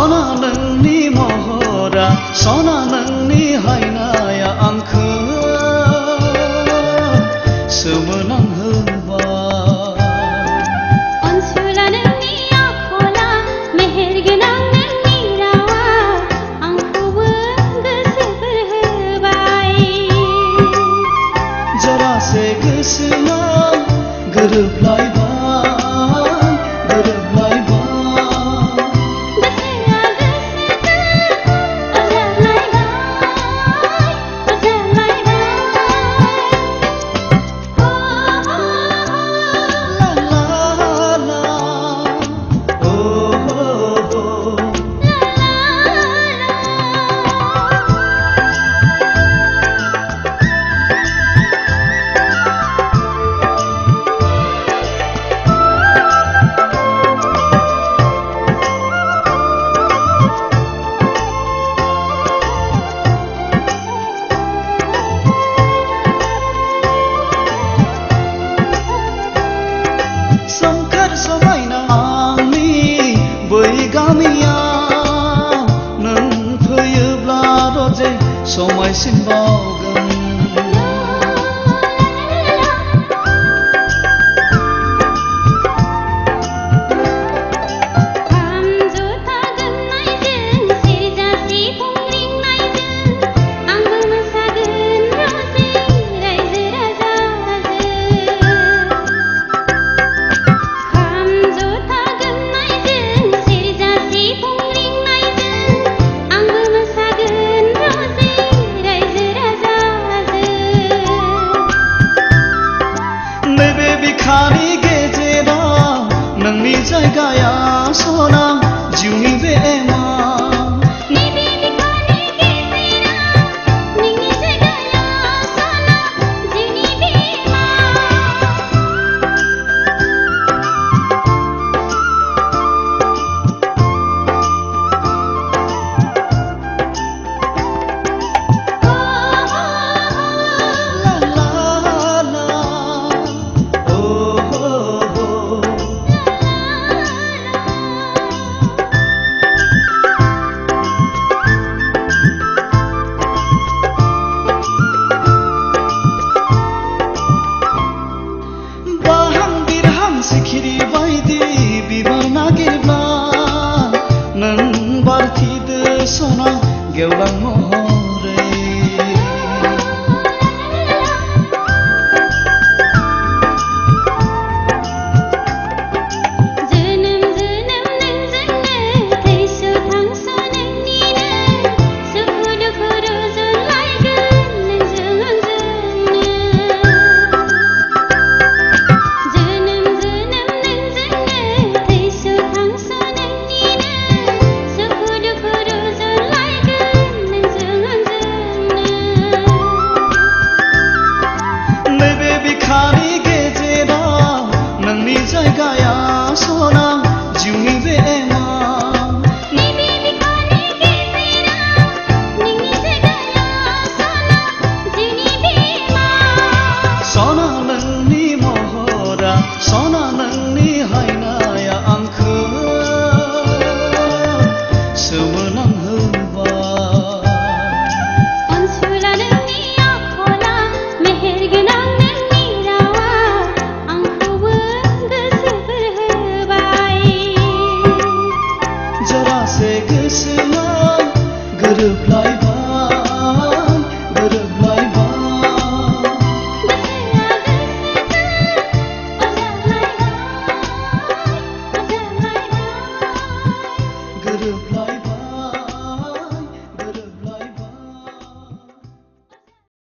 सना नोंनि महरा सना नोंनि हायनाया आंखौ सोमोनांहोबाय अनसुला नोंनि आखला मेहेरगोनां नोंनि रावा आंखौबो गोसोफोर होबाय जरासे गोसोआ गोरोबलायबाय समायसिन बावगोन खाम जथा गोमनायजों सेरजा सिफुं रिंनायजों आंबो मोसागोन रजे रायजो राजाजों खाम जथा गोमनायजों सेरजा सिफुं रिंनायजों आंबो मोसागोन रजे नैबे बिखानि गेजेराव नोंनि जायगाया सना जिउनि बे एमा नैबे बिखानि गेजेराव नोंनि जायगाया सना जिउनि बे एमा सिखिरि बायदि बिबार नागिरब्ला नों बारथिदो सना गेवलां महर